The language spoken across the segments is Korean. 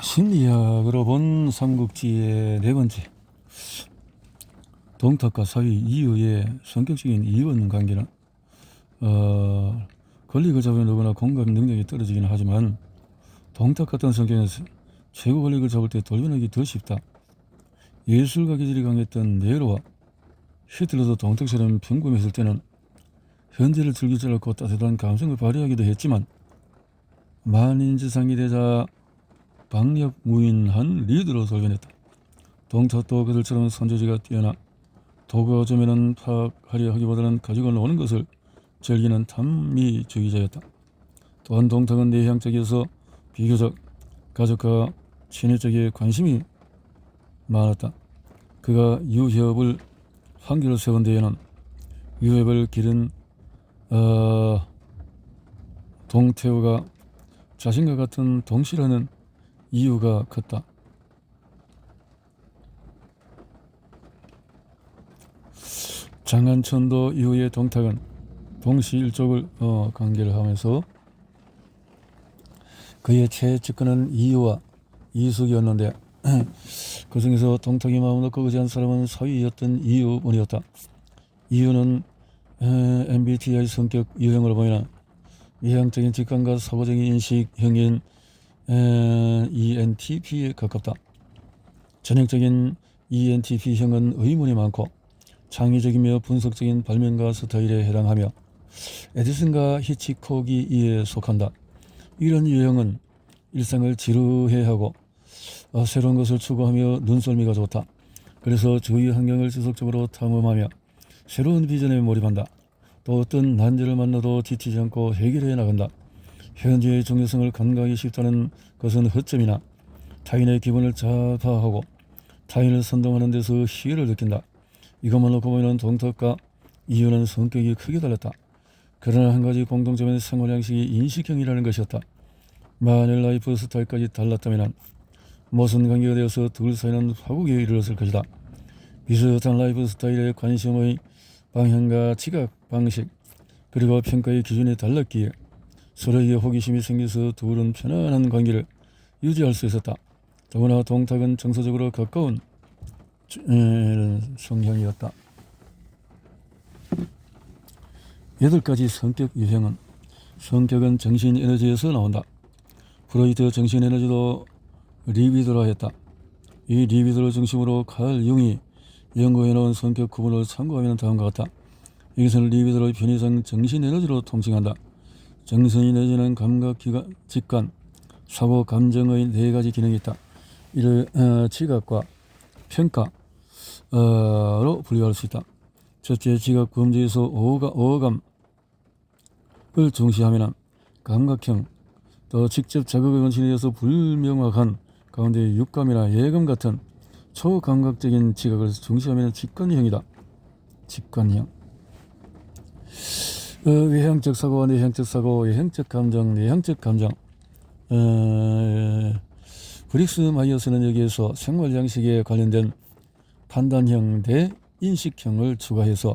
심리학으로 본 삼국지의 네 번째, 동탁과 사위 이유의 성격적인 이원 관계는 권력을 잡으면 누구나 공감 능력이 떨어지기는 하지만 동탁 같은 성격은 최고 권력을 잡을 때 돌변하기 더 쉽다. 예술가 기질이 강했던 네로와 히틀러도 동탁처럼 평범했을 때는 현재를 즐길 줄 알고 따뜻한 감성을 발휘하기도 했지만 만인지상이 되자 박력무인한 리더로 돌변했다. 동탁도 그들처럼 선조지가 뛰어나 도구어쩌면은 파악하려 하기보다는 가지고 노는 것을 즐기는 탐미주의자였다. 또한 동탁은 내향적이어서 비교적 가족과 친해 쪽에 관심이 많았다. 그가 유협을 한결을 세운 데에는 유협을 기른 동태우가 자신과 같은 동실하는 이유가 컸다. 장안천도 이후의 동탁은 동시일족을 관계를 하면서 그의 최측근은 이유와 이숙이었는데 그 중에서 동탁이 마음 놓고 의지한 사람은 사위였던 이유문이었다. 이유는 MBTI 성격 유형으로 보이는 이향적인 직관과 사고적인 인식형인 ENTP에 가깝다. 전형적인 ENTP형은 의문이 많고 창의적이며 분석적인 발명가 스타일에 해당하며 에디슨과 히치콕이 속한다. 이런 유형은 일상을 지루해하고 새로운 것을 추구하며 눈썰미가 좋다. 그래서 주위 환경을 지속적으로 탐험하며 새로운 비전에 몰입한다. 또 어떤 난제를 만나도 지치지 않고 해결해 나간다. 현재의 중요성을 간과하기 쉽다는 것은 허점이나 타인의 기분을 잘 파악하고 타인을 선동하는 데서 희열을 느낀다. 이것만 놓고 보면 동탁과 이유는 성격이 크게 달랐다. 그러나 한 가지 공통점은 생활 양식이 인식형이라는 것이었다. 만일 라이프 스타일까지 달랐다면 모순 관계가 되어서 둘 사이는 화국에 이르렀을 것이다. 비슷한 라이프 스타일의 관심의 방향과 지각 방식 그리고 평가의 기준이 달랐기에 서로에게 호기심이 생겨서 둘은 편안한 관계를 유지할 수 있었다. 더구나 동탁은 정서적으로 가까운 성향이었다. 8가지 성격 유형은 성격은 정신 에너지에서 나온다. 프로이트 정신 에너지도 리비도라 했다. 이 리비도를 중심으로 칼 융이 연구해놓은 성격 구분을 참고하면 다음과 같다. 여기서는 리비도를 편의상 정신 에너지로 통칭한다. 정신 에너지는 감각, 직관, 사고, 감정의 4가지 기능이 있다. 이를 지각과 평가로 분류할 수 있다. 첫째, 지각 범죄에서 어감을 중시하면 감각형, 또 직접 자극의 원천에 의해서 불명확한 가운데 육감이나 예감 같은 초감각적인 지각을 중시하면 직관형이다. 직관형. 외향적 사고와 내향적 사고, 외향적 감정, 내향적 감정. 브릭스 마이어스는 여기에서 생활 양식에 관련된 판단형 대 인식형을 추가해서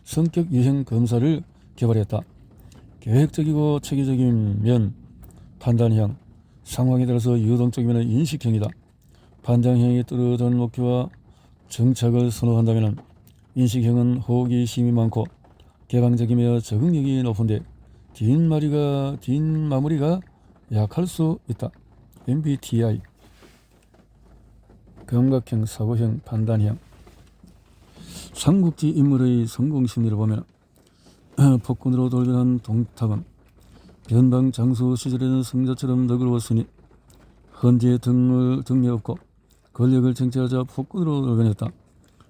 성격 유형 검사를 개발했다. 계획적이고 체계적이면 판단형, 상황에 따라서 유동적이면 인식형이다. 판단형이 떨어진 목표와 정착을 선호한다면 인식형은 호기심이 많고 개방적이며 적응력이 높은데 뒷마무리가 약할 수 있다. MBTI 감각형, 사고형, 판단형. 삼국지 인물의 성공 심리를 보면 폭군으로 돌변한 동탁은 변방 장수 시절에는 성자처럼 너그러웠으니 헌재에 등이 없고 권력을 쟁취하자 폭군으로 돌변했다.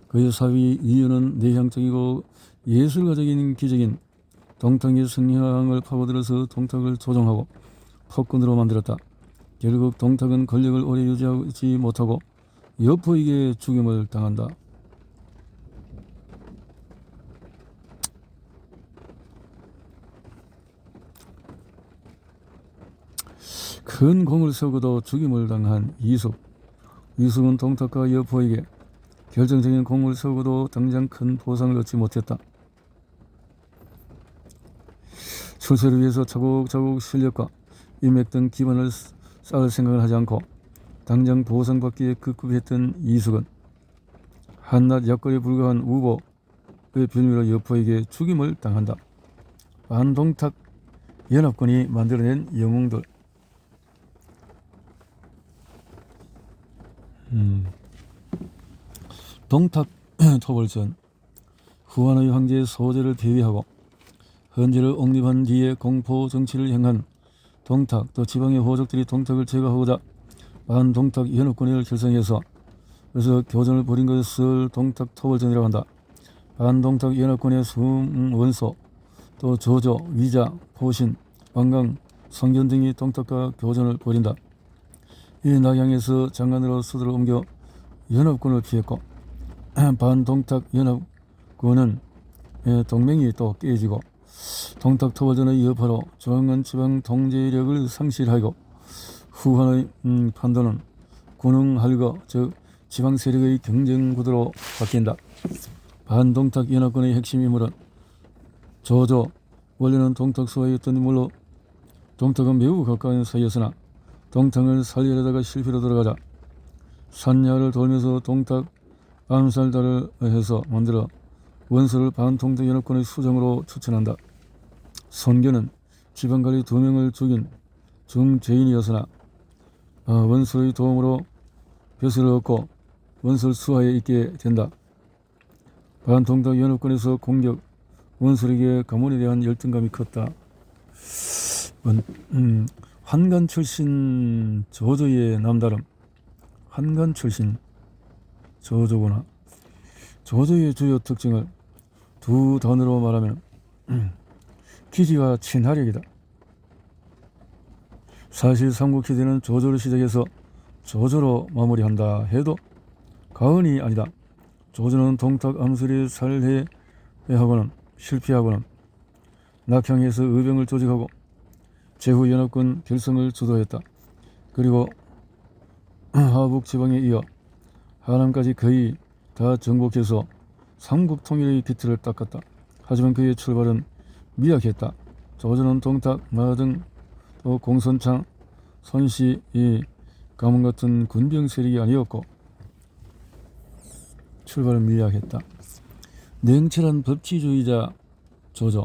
그의 사위 이유는 내향적이고 예술가적인 기적인 동탁의 성향을 파고들어서 동탁을 조종하고 폭군으로 만들었다. 결국 동탁은 권력을 오래 유지하지 못하고 여포에게 죽임을 당한다. 큰 공을 세우고도 죽임을 당한 이숙. 이숙은 동탁과 여포에게 결정적인 공을 세우고도 당장 큰 보상을 얻지 못했다. 출세를 위해서 차곡차곡 실력과 인맥 등 기반을 쌓을 생각을 하지 않고 당장 보상받기에 급급했던 이숙은 한낱 약거리에 불과한 우보의 빌미로 여포에게 죽임을 당한다. 반동탁 연합군이 만들어낸 영웅들. 동탁 토벌전. 후한의 황제의 소재를 폐위하고 헌제를 옹립한 뒤에 공포 정치를 행한 동탁, 또 지방의 호족들이 동탁을 제거하고자 반동탁 연합군을 결성해서 그래서 교전을 벌인 것을 동탁 토벌전이라고 한다. 반동탁 연합군의 원소, 또 조조, 위자, 포신, 왕강, 성견 등이 동탁과 교전을 벌인다. 이 낙양에서 장관으로 수도를 옮겨 연합군을 피했고 반동탁 연합군은 동맹이 또 깨지고 동탁 토벌전의 여파로 조항은 지방 통제력을 상실하고 후한의 판도는 군웅할거 즉 지방 세력의 경쟁 구도로 바뀐다. 반동탁 연합군의 핵심 인물은 조조, 원래는 동탁 수하였던 인물로 동탁은 매우 가까운 사이였으나 동탁을 살리려다가 실패로 돌아가자 산야를 돌면서 동탁 암살단을 해서 만들어 원수를 반동탁 연합군의 수장으로 추천한다. 손견은 지방관리 2명을 죽인 중죄인이었으나 원수의 도움으로 벼슬을 얻고 원수를 수하에 있게 된다. 반동탁 연합군에서 공격 원수에게 가문에 대한 열등감이 컸다. 환관 출신 조조의 남다름. 환관 출신 조조구나. 조조의 주요 특징을 두 단어로 말하면 기지와 친화력이다. 사실 삼국시대는 조조를 시작해서 조조로 마무리한다 해도 과언이 아니다. 조조는 동탁 암술에 살해하고는 실패하고는 낙향에서 의병을 조직하고 제후 연합군 결성을 주도했다. 그리고 하북 지방에 이어 하남까지 거의 다 정복해서 삼국 통일의 기틀을 닦았다. 하지만 그의 출발은 미약했다. 조조는 동탁, 마등, 또 공선창, 손씨, 이 가문 같은 군병 세력이 아니었고 출발은 미약했다. 냉철한 법치주의자 조조.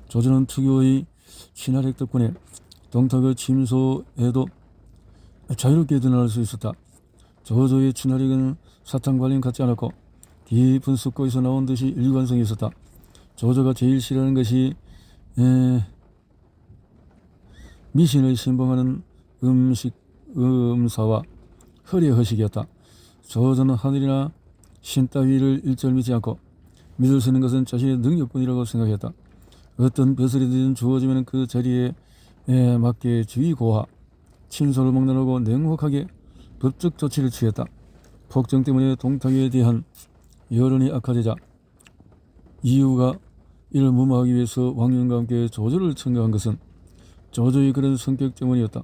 조조는 특유의 친화력 덕분에 동탁의 침소에도 자유롭게 드러날 수 있었다. 조조의 친화력은 사탕발림 같지 않았고 깊은 숲고에서 나온 듯이 일관성이 있었다. 조조가 제일 싫어하는 것이 미신을 신봉하는 음사와 허리의 허식이었다. 조조는 하늘이나 신 따위를 일절 믿지 않고 믿을 수 있는 것은 자신의 능력뿐이라고 생각했다. 어떤 벼슬이든 주어지면 그 자리에 맞게 주의고하, 친소를 막론하고 냉혹하게 법적 조치를 취했다. 폭정 때문에 동탁에 대한 여론이 악화되자 이유가 이를 무마하기 위해서 왕윤과 함께 조조를 청구한 것은 조조의 그런 성격 때문이었다.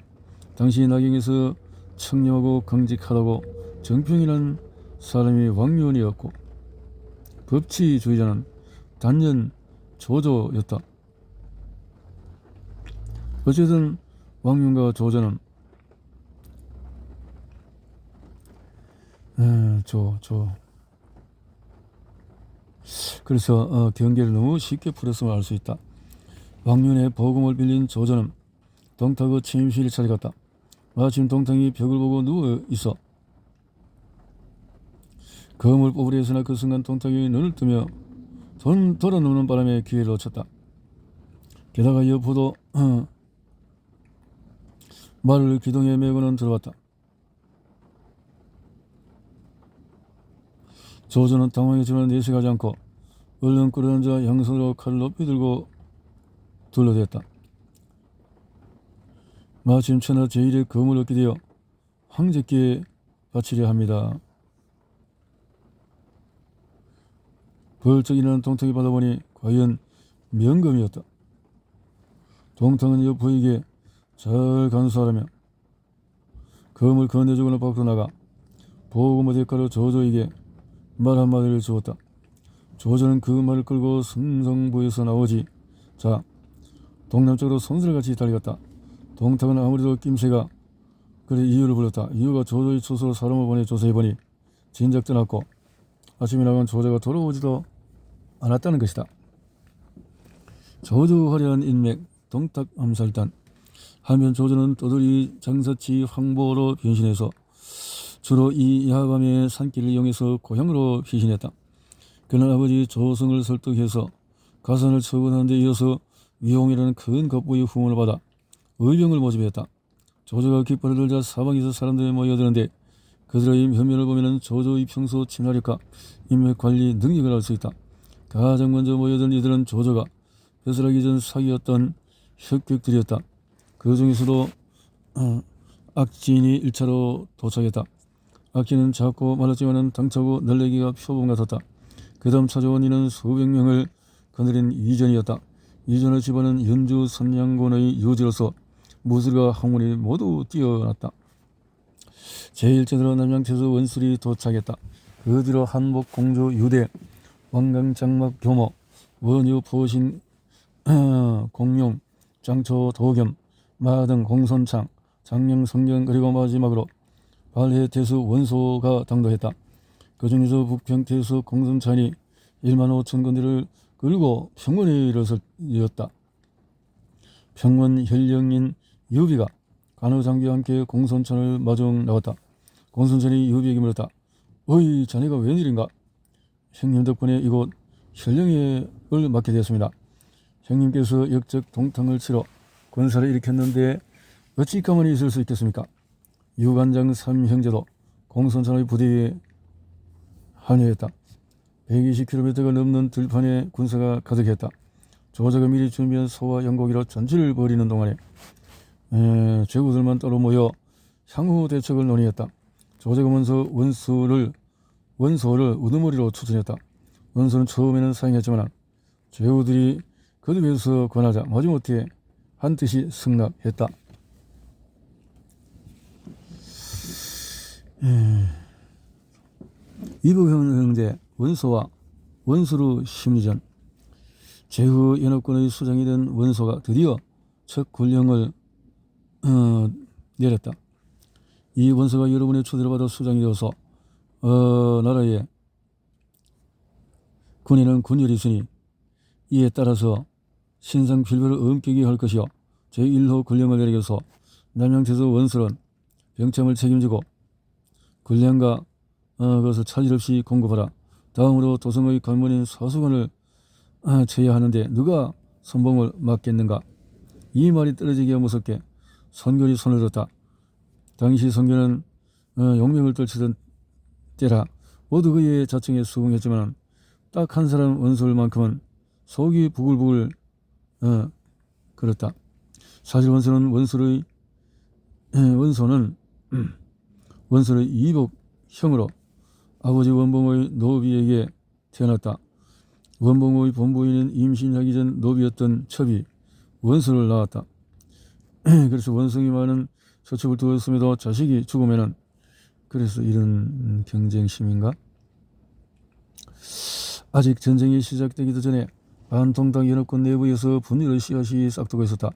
당시 낙영에서 청렴하고 강직하다고 정평이라는 사람이 왕윤이었고 법치주의자는 단연 조조였다. 어쨌든 왕윤과 조조는 그래서 경계를 너무 쉽게 풀었음을 알 수 있다. 왕윤의 보금을 빌린 조조는 동탁의 침실을 찾아갔다. 마침 동탁이 벽을 보고 누워 있어 검을 뽑으려 했으나 그 순간 동탁이 눈을 뜨며 돌아누는 바람에 기회를 놓쳤다. 게다가 여포도 말을 기둥에 메고는 들어왔다. 조조는 당황했지만 내색하지 않고 얼른 끌어앉아 양손으로 칼을 높이 들고 둘러댔다. 마침 천하 제1의 검을 얻게 되어 황제께 바치려 합니다. 벌쩍 일어난 동탁이 받아보니 과연 명검이었다. 동탁은 여포에게 잘 간수하라며 검을 건네주고는 밖으로 나가 보금의 대가로 조조에게 말 한마디를 주었다. 조조는 그 말을 끌고 승성부에서 나오지 자 동남쪽으로 손살같이 달려갔다. 동탁은 아무래도 낌새가 그래 이유를 불렀다. 이유가 조조의 초소로 사람을 보내 조사해보니 진작 떠났고 아침에 나간 조조가 돌아오지도 않았다는 것이다. 조조 화려한 인맥 동탁 암살단. 한편 조조는 떠돌이 장사치 황보로 변신해서 주로 이 야밤의 산길을 이용해서 고향으로 피신했다. 그는 아버지 조성을 설득해서 가산을 처분하는 데 이어서 위홍이라는 큰 갑부의 후원을 받아 의병을 모집했다. 조조가 깃발을 들자 사방에서 사람들이 모여드는데 그들의 면면을 보면 조조의 평소 친화력과 인맥관리 능력을 알 수 있다. 가장 먼저 모여든 이들은 조조가 벼슬하기 전 사귀었던 흑객들이었다. 그 중에서도 악진이 1차로 도착했다. 악진은 작고 말랐지만 당차고 날래기가 표범 같았다. 그 다음 찾아온 이는 수백 명을 거느린 이전이었다. 이전의 집안은 연주 선양군의 유지로서 무술과 학문이 모두 뛰어났다. 제1제대로 남양태에서 원술이 도착했다. 그 뒤로 한복 공조 유대 왕강 장막 교모 원유 포신 공룡 장초 도겸 마등 공손창 장령 성경 그리고 마지막으로 발해 태수 원소가 당도했다. 그 중에서 북평태수 공손찬이 1만 5천 군대를 끌고 평원에 일어섰다. 평원 현령인 유비가 간호장교와 함께 공손찬을 마중 나왔다. 공손찬이 유비에게 물었다. 어이 자네가 웬일인가? 형님 덕분에 이곳 현령을 맡게 되었습니다. 형님께서 역적 동탕을 치러 군사를 일으켰는데 어찌 가만히 있을 수 있겠습니까? 유관장 3형제도 공손찬의 부대에 합류했다. 120km가 넘는 들판에 군사가 가득했다. 조조가 미리 준비한 소와 양고기로 전지를 벌이는 동안에 제후들만 따로 모여 향후 대책을 논의했다. 조조가 먼저 원소를 우두머리로 추천했다. 원소는 처음에는 사용했지만 제후들이 거듭해서 권하자 마지못해 한뜻이 승낙했다. 이북형 형제 원소와 원수로 심리전. 제후 연합군의 수장이 된 원소가 드디어 첫 군령을 내렸다. 이 원소가 여러분의 초대를 받아 수장이 되어서 나라의 군인은 군열이 있으니 이에 따라서 신상필벌을 엄격히 할 것이요 제1호 군령을 내리고서 남양태서 원수는 병참을 책임지고 군량과 그것을 차질 없이 공급하라. 다음으로 도성의 관문인 사수관을 쳐야 하는데 누가 선봉을 맡겠는가? 이 말이 떨어지기가 무섭게 선결이 손을 들었다. 당시 선결은 용명을 떨치던 때라 모두 그의 자청에 수긍했지만 딱 한 사람 원소를만큼은 속이 부글부글 그렇다. 사실 원소는 원소의 이복형으로 아버지 원봉의 노비에게 태어났다. 원봉의 본부인은 임신하기 전 노비였던 첩이 원소를 낳았다. 그래서 원성이 많은 서첩을 두었음에도 자식이 죽으면은 그래서 이런 경쟁심인가? 아직 전쟁이 시작되기도 전에 반통당 연합군 내부에서 분열의 씨앗이 싹트고 있었다.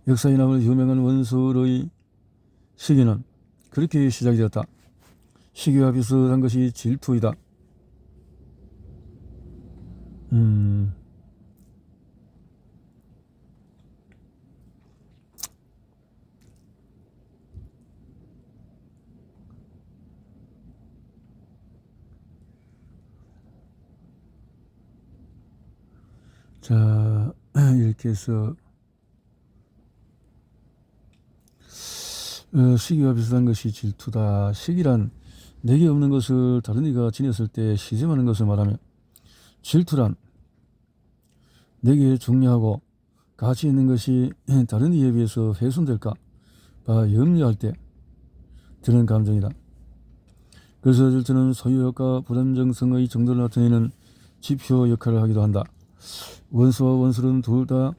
역사에 남을 유명한 원소의 시기는 그렇게 시작이 되었다. 시기와 비슷한 것이 질투이다. 자, 이렇게 해서 시기와 비슷한 것이 질투다. 시기란 내게 없는 것을 다른 이가 지녔을 때 시샘하는 것을 말하며, 질투란 내게 중요하고 가치 있는 것이 다른 이에 비해서 훼손될까 봐 염려할 때 드는 감정이다. 그래서 질투는 소유욕과 불안정성의 정도를 나타내는 지표 역할을 하기도 한다. 원수와 원술은 둘 다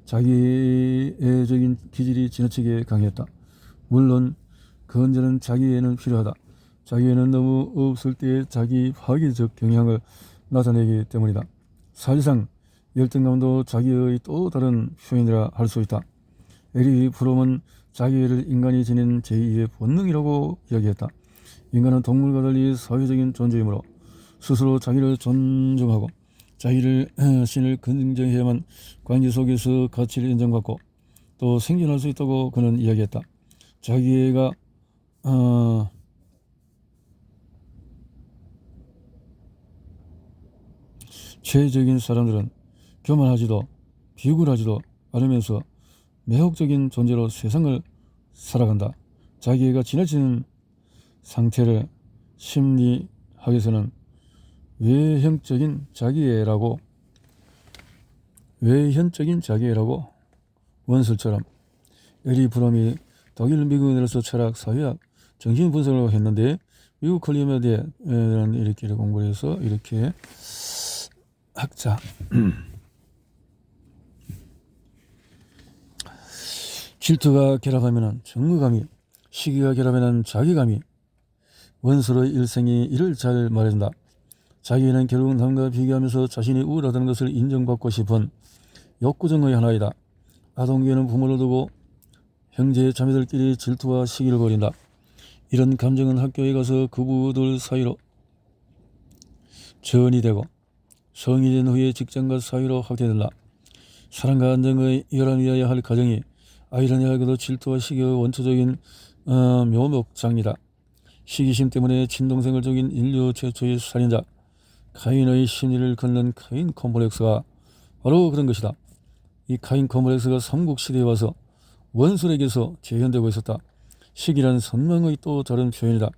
자기애적인 기질이 지나치게 강했다. 물론 그 언제는 자기애는 필요하다. 자기애는 너무 없을 때의 자기 파괴적 경향을 나타내기 때문이다. 사실상 열등감도 자기의 또 다른 표현이라 할 수 있다. 에릭 프롬은 자기애를 인간이 지닌 제2의 본능이라고 이야기했다. 인간은 동물과 달리 사회적인 존재이므로 스스로 자기를 존중하고 자기를 신을 긍정해야만 관계 속에서 가치를 인정받고 또 생존할 수 있다고 그는 이야기했다. 자기애가 최적인 사람들은 교만하지도 비굴하지도 않으면서 매혹적인 존재로 세상을 살아간다. 자기애가 지나치는 상태를 심리학에서는 외현적인 자기애라고 원술처럼 에리 브롬이 독일 미국에 내려서 철학, 사회학, 정신분석을 했는데 미국 컬리메드에는 이렇게 공부를 해서 이렇게 학자 질투가 결합하면 정의감이, 시기가 결합하면 자기감이, 원수의 일생이 이를 잘 말해준다. 자기는 결국 남과 비교하면서 자신이 우월하다는 것을 인정받고 싶은 욕구정의 하나이다. 아동계는 부모를 두고 형제 자매들끼리 질투와 시기를 벌인다. 이런 감정은 학교에 가서 그부들 사이로 전이 되고 성이 된 후에 직장과 사회로 확대된다. 사랑과 안정의 열람이어야 할 가정이 아이러니하게도 질투와 시기의 원초적인 묘목장이다. 시기심 때문에 친동생을 죽인 인류 최초의 살인자 카인의 심리를 걷는 카인 콤플렉스가 바로 그런 것이다. 이 카인 콤플렉스가 삼국시대에 와서 원술에게서 재현되고 있었다. 시기란 선망의 또 다른 표현이다.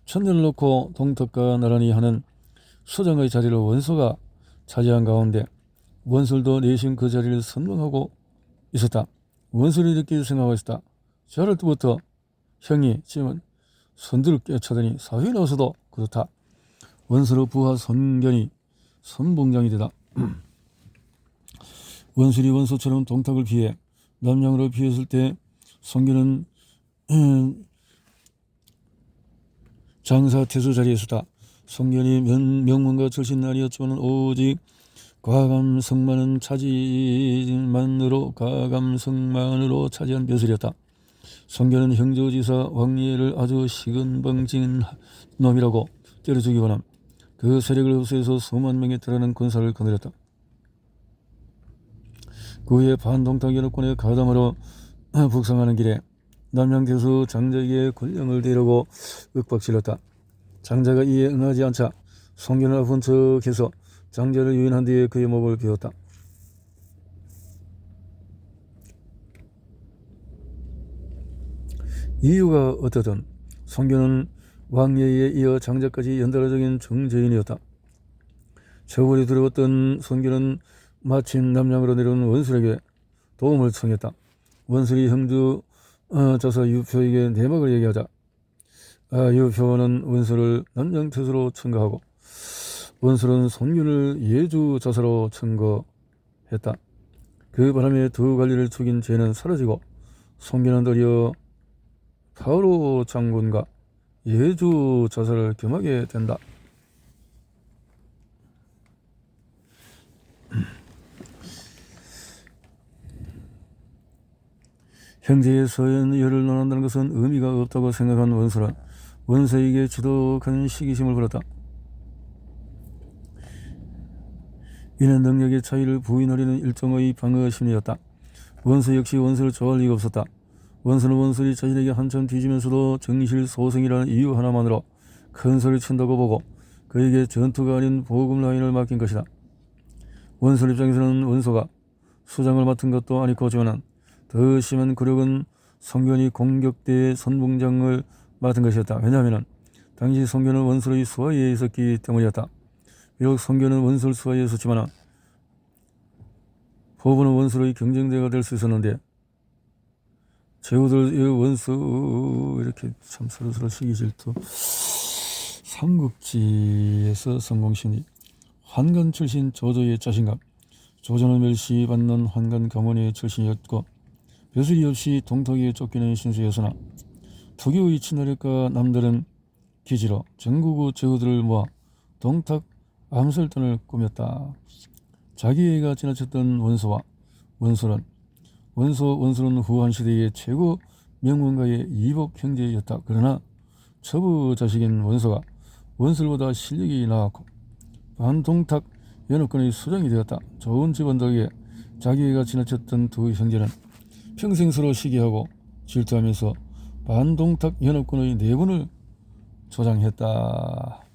천년을 놓고 동턱과 나란히 하는 수장의 자리를 원소가 차지한 가운데 원술도 내심 그 자리를 선망하고 있었다. 원술이 이렇게 생각하고 있었다. 저럴 때부터 형이 지금 선두를 꿰차더니 사회에 나와서도 그렇다. 원술의 부하 손견이 선봉장이 되다. 원술이 원소처럼 동탁을 피해 남양으로 피했을 때 손견은 장사태수 자리에 있었다. 손견이 명문과 절신날이었지만 오직 과감성만으로 차지한 벼슬이었다. 손견은 형조지사 왕예를 아주 시건방진 놈이라고 때려 죽이거나 그 세력을 흡수해서 수만 명에 달하는 군사를 거느렸다. 그 후에 반동탁 연합군의 가담으로 북상하는 길에 남양태수 장자에게 권력을 대려고 윽박질렀다. 장자가 이에 응하지 않자 손견을 아픈 척해서 장자를 유인한 뒤에 그의 목을 베었다. 이유가 어떻든 손견은 왕예에 이어 장자까지 연달아적인 정죄인이었다. 처벌이 두려웠던 손견은 마침 남양으로 내려온 원술에게 도움을 청했다. 원술이 형주 자사 유표에게 내막을 얘기하자 유표는 원술을 남양태수로 청거하고 원술은 손견을 예주 자사로 청거했다. 그 바람에 두 관리를 죽인 죄는 사라지고 손견은 드디어 파오로 장군과 예주 자사를 겸하게 된다. 형제의 서연열을 논한다는 것은 의미가 없다고 생각한 원술은 원서에게 지독한 시기심을 부렸다. 이는 능력의 차이를 부인하려는 일종의 방어 심리였다. 원서 역시 원수를 좋아할 리가 없었다. 원수는 원술이 자신에게 한참 뒤지면서도 정실소생이라는 이유 하나만으로 큰 소리를 친다고 보고 그에게 전투가 아닌 보급 라인을 맡긴 것이다. 원술 입장에서는 원소가 수장을 맡은 것도 아니고지만은 더 심한 굴욕은 손견이 공격대의 선봉장을 맡은 것이었다. 왜냐하면 당시 손견은 원술의 수하에 있었기 때문이었다. 비록 손견은 원술 수하에 있었지만 포부는 원술의 경쟁자가 될 수 있었는데 제후들 원수 이렇게 참 서로서로 시기질투. 삼국지에서 성공신이 환관 출신 조조의 자신감. 조조는 멸시받는 환관 가문의 출신이었고 벼슬이 없이 동탁에 쫓기는 신수였으나 특유의 친화력과 남다른 기지로 전국의 제후들을 모아 동탁 암살단을 꾸몄다. 자기애가 지나쳤던 원소와 원술은 후한 시대의 최고 명문가의 이복 형제였다. 그러나 처부 자식인 원소가 원술보다 실력이 나왔고 반동탁 연합군의 수장이 되었다. 좋은 집안 덕에 자기가 지나쳤던 두 형제는 평생 서로 시기하고 질투하면서 반동탁 연합군의 내분을 조장했다.